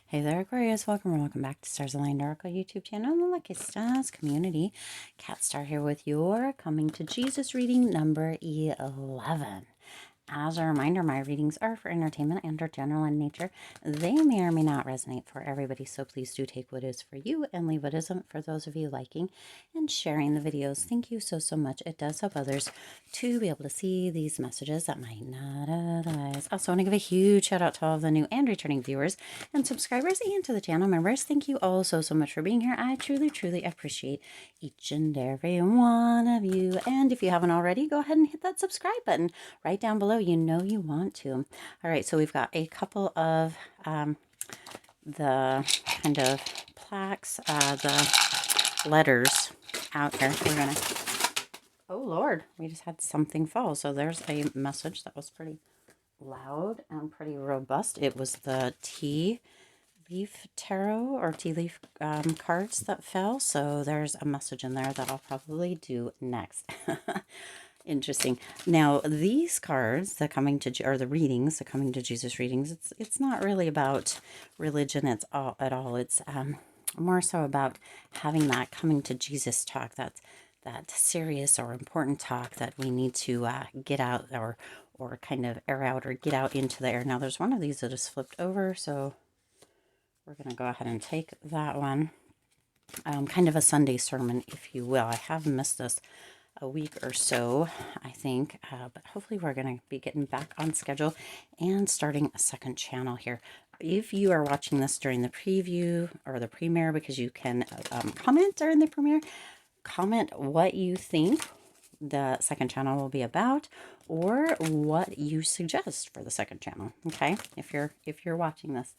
Hey there, Aquarius. Welcome or welcome back to Stars Aligned Oracle YouTube channel and the Lucky Stars community. Cat Star here with your Coming to Jesus reading number 11. As a reminder, my readings are for entertainment and are general in nature. They may or may not resonate for everybody, so please do take what is for you and leave what isn't for those of you liking and sharing the videos. Thank you so much. It does help others to be able to see these messages that might not otherwise. Also, want to give a huge shout out to all of the new and returning viewers and subscribers and to the channel members. Thank you all so much for being here. I truly appreciate each and every one of you. And if you haven't already, go ahead and hit that subscribe button right down below. You know you want to. All right, so we've got a couple of the kind of plaques, the letters out here. We're gonna, oh Lord, we just had something fall. So there's a message that was pretty loud and pretty robust. It was the tea leaf tarot or tea leaf cards that fell. So there's a message in there that I'll probably do next. Interesting. Now, these cards, the coming to, or the readings, the coming to Jesus readings, it's not really about religion at all. It's more so about having that coming to Jesus talk, that serious or important talk that we need to get out or kind of air out or get out into the air. Now, there's one of these that is flipped over, so we're going to go ahead and take that one. Kind of a Sunday sermon, if you will. I have missed this a week or so, I think, but hopefully we're going to be getting back on schedule and starting a second channel here. If you are watching this during the preview or the premiere, because you can comment during the premiere, comment what you think the second channel will be about or what you suggest for the second channel. Okay, if you're watching this.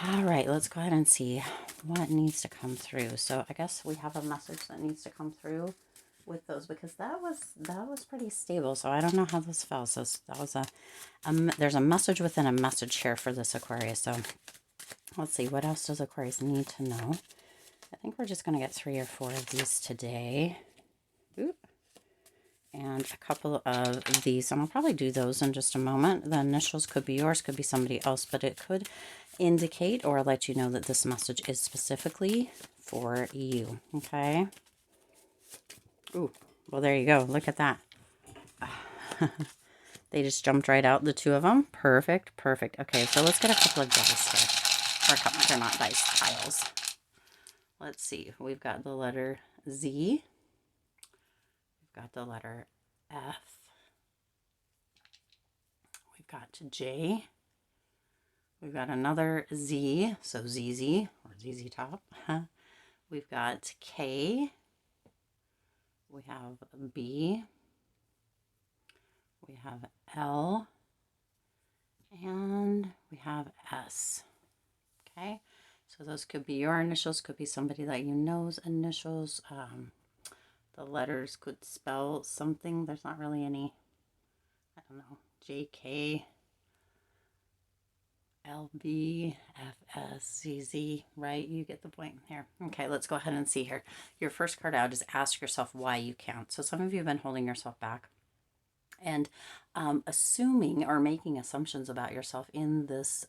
All right, let's go ahead and see what needs to come through. So I guess we have a message that needs to come through with those, because that was pretty stable. So I don't know how this fell. So that was there's a message within a message here for this Aquarius. So let's see, what else does Aquarius need to know? I think we're just going to get 3 or 4 of these today. Oop. And a couple of these, and I'll probably do those in just a moment. The initials could be yours, could be somebody else, but it could indicate or let you know that this message is specifically for you. Okay. Ooh, well, there you go. Look at that. They just jumped right out, the 2 of them. Perfect. Okay, so let's get a couple of dice here. Or a couple, they're not dice, tiles. Let's see. We've got the letter Z. We've got the letter F. We've got J. We've got another Z, so ZZ or ZZ Top. We've got K. We have B. We have L. And we have S. Okay, so those could be your initials, could be somebody that you know's initials. The letters could spell something. There's not really any, I don't know, JK, LB, FS, ZZ, right? You get the point here. Okay, let's go ahead and see here. Your first card out is ask yourself why you can't. So some of you have been holding yourself back and assuming or making assumptions about yourself in this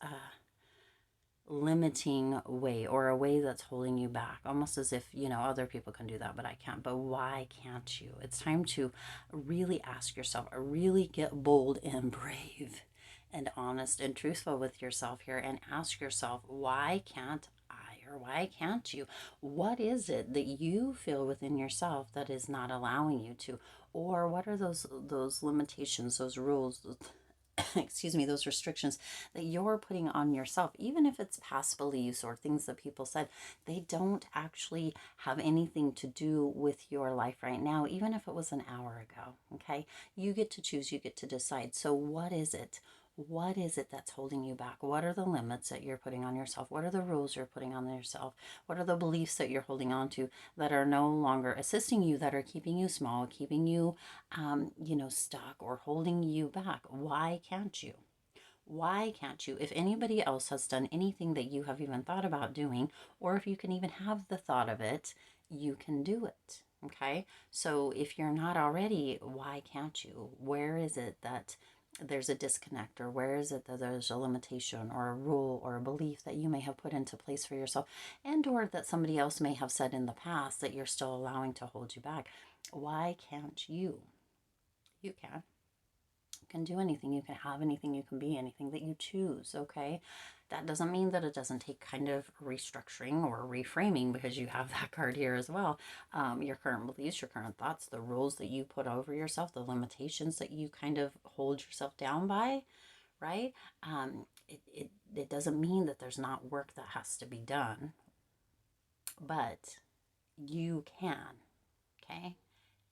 limiting way, or a way that's holding you back, almost as if, you know, other people can do that, but I can't. But why can't you? It's time to really ask yourself, really get bold and brave and honest and truthful with yourself here, and ask yourself, why can't I, or why can't you? What is it that you feel within yourself that is not allowing you to? Or what are those limitations, those rules, excuse me, those restrictions that you're putting on yourself? Even if it's past beliefs or things that people said, they don't actually have anything to do with your life right now, even if it was an hour ago. Okay, you get to choose, you get to decide. So what is it? What is it that's holding you back? What are the limits that you're putting on yourself? What are the rules you're putting on yourself? What are the beliefs that you're holding on to that are no longer assisting you, that are keeping you small, keeping you, you know, stuck or holding you back? Why can't you? Why can't you? If anybody else has done anything that you have even thought about doing, or if you can even have the thought of it, you can do it. Okay, so if you're not already, why can't you? Where is it that there's a disconnect, or where is it that there's a limitation or a rule or a belief that you may have put into place for yourself, and or that somebody else may have said in the past that you're still allowing to hold you back. Why can't you? You can. You can do anything, you can have anything, you can be anything that you choose, okay? That doesn't mean that it doesn't take kind of restructuring or reframing, because you have that card here as well. Your current beliefs, your current thoughts, the rules that you put over yourself, the limitations that you kind of hold yourself down by, right? It doesn't mean that there's not work that has to be done, but you can, okay?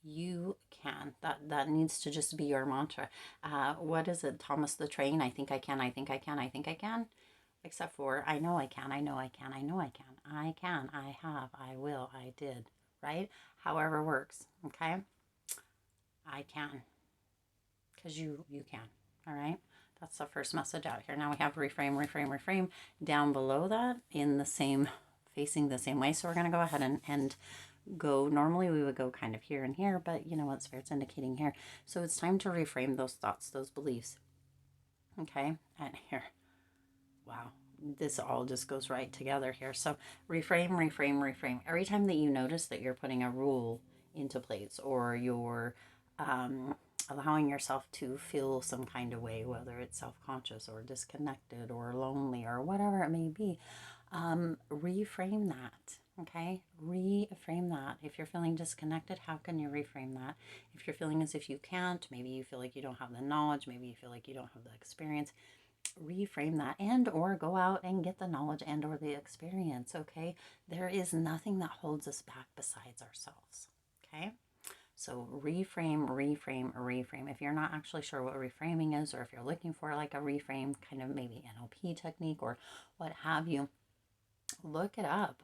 You can. That needs to just be your mantra. What is it? Thomas the Train. I think I can. I think I can. I think I can. Except for I know I can. I know I can. I know I can. I can. I have. I will. I did. Right? However works. Okay. I can. Because you can. All right. That's the first message out here. Now we have reframe, reframe, reframe down below that in the same, facing the same way. So we're going to go ahead and go, normally we would go kind of here and here, but you know what Spirit's indicating here. So it's time to reframe those thoughts, those beliefs. Okay, and here, wow, this all just goes right together here. So reframe, reframe, reframe. Every time that you notice that you're putting a rule into place, or you're allowing yourself to feel some kind of way, whether it's self-conscious or disconnected or lonely or whatever it may be, reframe that. Okay, reframe that. If you're feeling disconnected, how can you reframe that? If you're feeling as if you can't, maybe you feel like you don't have the knowledge, maybe you feel like you don't have the experience, reframe that, and or go out and get the knowledge and or the experience. Okay, there is nothing that holds us back besides ourselves. Okay, so reframe, reframe, reframe. If you're not actually sure what reframing is, or if you're looking for like a reframe kind of maybe NLP technique or what have you, look it up.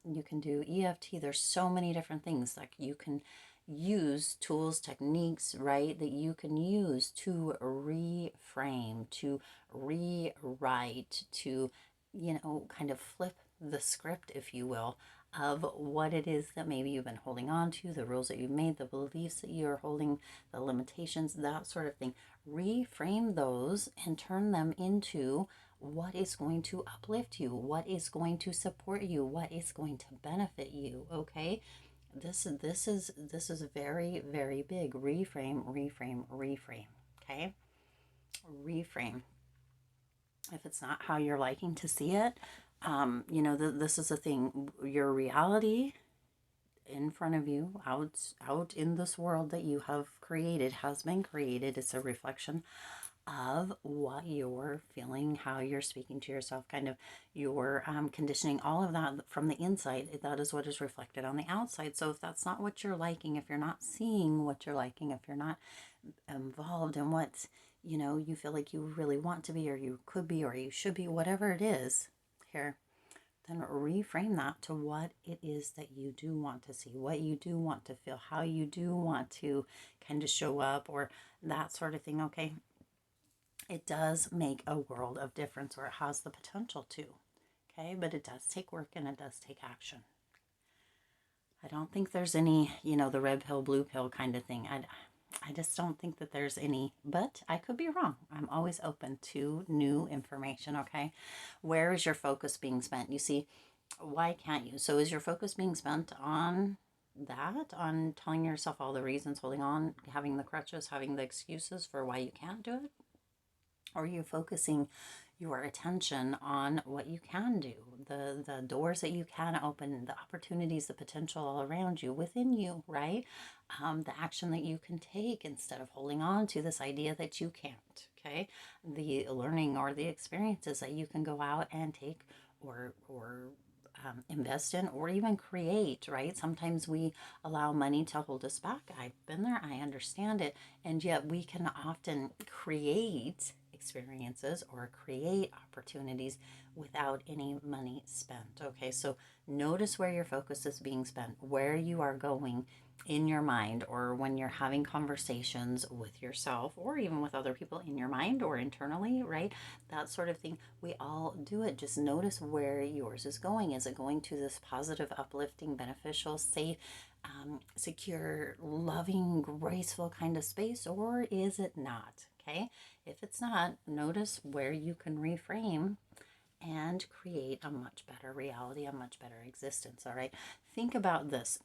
You can do EFT. There's so many different things. Like you can use tools, techniques, right, that you can use to reframe, to rewrite, to, you know, kind of flip the script, if you will, of what it is that maybe you've been holding on to, the rules that you've made, the beliefs that you're holding, the limitations, that sort of thing. Reframe those and turn them into what is going to uplift you, what is going to support you, what is going to benefit you. Okay, this is very, very big. Reframe, reframe, reframe. Okay, reframe. If it's not how you're liking to see it, you know, this is a thing. Your reality in front of you, out in this world that you have created, has been created. It's a reflection of what you're feeling, how you're speaking to yourself, kind of your conditioning, all of that from the inside. That is what is reflected on the outside. So if that's not what you're liking, if you're not seeing what you're liking, if you're not involved in what, you know, you feel like you really want to be, or you could be, or you should be, whatever it is here, then reframe that to what it is that you do want to see, what you do want to feel, how you do want to kind of show up, or that sort of thing. Okay, it does make a world of difference, or it has the potential to. Okay, but it does take work and it does take action. I don't think there's any, you know, the red pill, blue pill kind of thing. I just don't think that there's any, but I could be wrong. I'm always open to new information. Okay, where is your focus being spent? You see, why can't you? So is your focus being spent on that, on telling yourself all the reasons, holding on, having the crutches, having the excuses for why you can't do it? Or are you focusing your attention on what you can do, the doors that you can open, the opportunities, the potential all around you, within you, right? The action that you can take instead of holding on to this idea that you can't. Okay, the learning or the experiences that you can go out and take, or invest in, or even create, right? Sometimes we allow money to hold us back. I've been there, I understand it. And yet we can often create experiences or create opportunities without any money spent. Okay, so notice where your focus is being spent, where you are going in your mind, or when you're having conversations with yourself, or even with other people in your mind or internally, right? That sort of thing. We all do it. Just notice where yours is going. Is it going to this positive, uplifting, beneficial, safe, secure, loving, graceful kind of space, or is it not? Okay, if it's not, notice where you can reframe and create a much better reality, a much better existence. All right, think about this.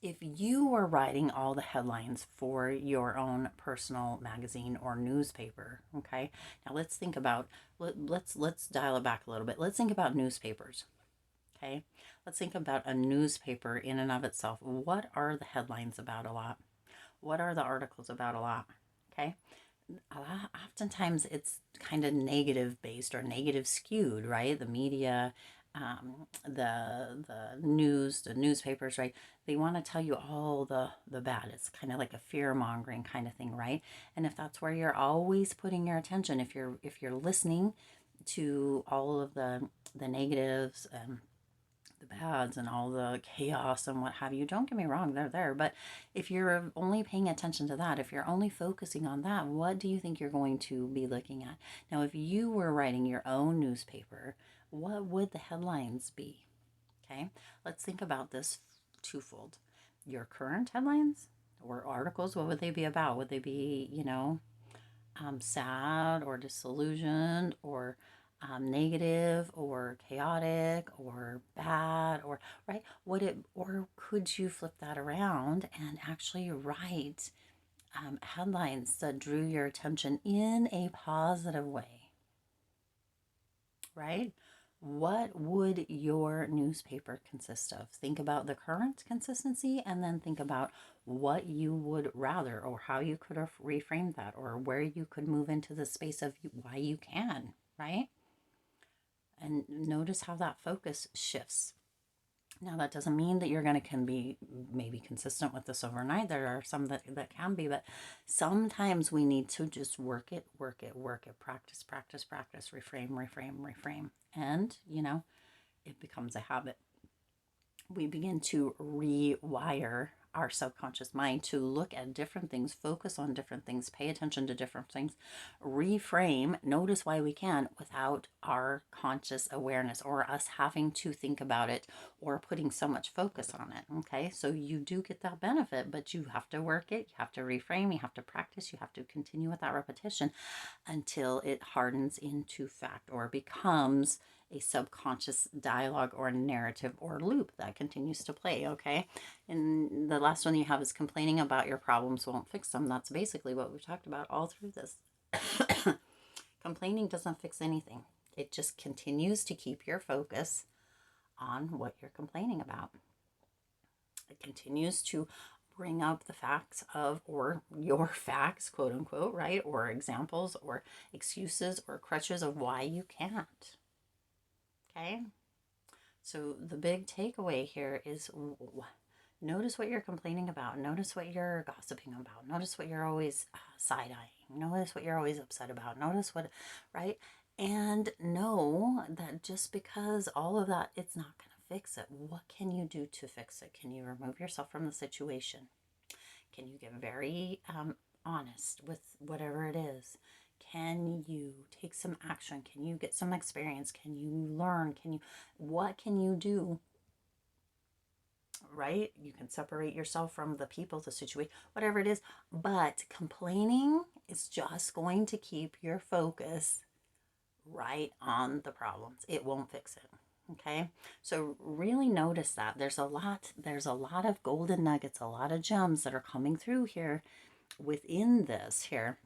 If you were writing all the headlines for your own personal magazine or newspaper, okay, now let's think about, let's dial it back a little bit. Let's think about newspapers. Okay, let's think about a newspaper in and of itself. What are the headlines about a lot? What are the articles about a lot? Okay, oftentimes it's kind of negative based or negative skewed, right? The media, the news, the newspapers, right? They want to tell you all the bad. It's kind of like a fear mongering kind of thing, right? And if that's where you're always putting your attention, if you're listening to all of the negatives, the bads and all the chaos and what have you, don't get me wrong, they're there. But if you're only paying attention to that, if you're only focusing on that, what do you think you're going to be looking at? Now, if you were writing your own newspaper, what would the headlines be? Okay, let's think about this twofold. Your current headlines or articles, what would they be about? Would they be, sad or disillusioned or negative or chaotic or bad, or right, would it, or could you flip that around and actually write headlines that drew your attention in a positive way, right? What would your newspaper consist of? Think about the current consistency and then think about what you would rather, or how you could have reframed that, or where you could move into the space of why you can, right? And notice how that focus shifts. Now, that doesn't mean that you're going to can be maybe consistent with this overnight. There are some that can be, but sometimes we need to just work it, practice, practice, practice, reframe, reframe, reframe. And, it becomes a habit. We begin to rewire our subconscious mind to look at different things, focus on different things, pay attention to different things, reframe, notice why we can without our conscious awareness or us having to think about it or putting so much focus on it. Okay, so you do get that benefit, but you have to work it, you have to reframe, you have to practice, you have to continue with that repetition until it hardens into fact or becomes a subconscious dialogue or narrative or loop that continues to play. Okay, and the last one you have is complaining about your problems won't fix them. That's basically what we've talked about all through this. Complaining doesn't fix anything. It just continues to keep your focus on what you're complaining about. It continues to bring up the facts of, or your facts, quote unquote, right? Or examples or excuses or crutches of why you can't. Okay, so the big takeaway here is notice what you're complaining about. Notice what you're gossiping about. Notice what you're always side-eyeing. Notice what you're always upset about. Notice what, right? And know that just because all of that, it's not going to fix it. What can you do to fix it? Can you remove yourself from the situation? Can you get very honest with whatever it is? Can you take some action? Can you get some experience? Can you learn? What can you do? Right? You can separate yourself from the people, the situation, whatever it is. But complaining is just going to keep your focus right on the problems. It won't fix it. Okay, so really notice that there's a lot of golden nuggets, a lot of gems that are coming through here within this here,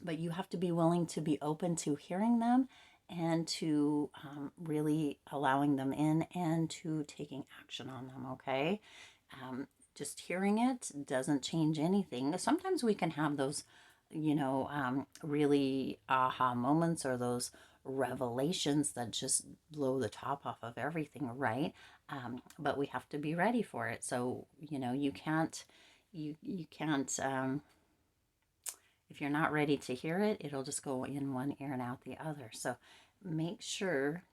but you have to be willing to be open to hearing them and to really allowing them in and to taking action on them. Okay, just hearing it doesn't change anything. Sometimes we can have those really aha moments or those revelations that just blow the top off of everything, right? But we have to be ready for it. So you can't if you're not ready to hear it, it'll just go in one ear and out the other. So make sure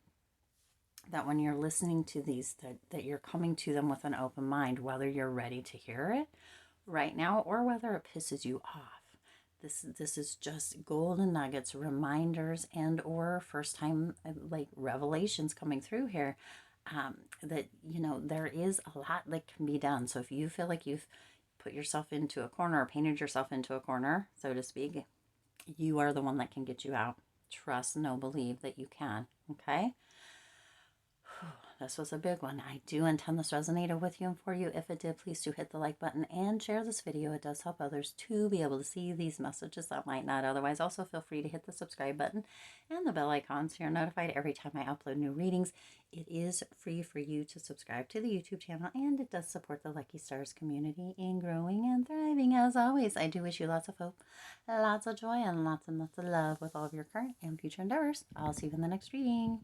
that when you're listening to these, that you're coming to them with an open mind, whether you're ready to hear it right now or whether it pisses you off. This is just golden nuggets, reminders, and or first time like revelations coming through here, that there is a lot that can be done. So if you feel like you've put yourself into a corner or painted yourself into a corner, so to speak, you are the one that can get you out. Trust, know, believe that you can. Okay? This was a big one. I do intend this resonated with you and for you. If it did, please do hit the like button and share this video. It does help others to be able to see these messages that might not otherwise. Also, feel free to hit the subscribe button and the bell icon so you're notified every time I upload new readings. It is free for you to subscribe to the YouTube channel, and it does support the Lucky Stars community in growing and thriving. As always, I do wish you lots of hope, lots of joy, and lots of love with all of your current and future endeavors. I'll see you in the next reading.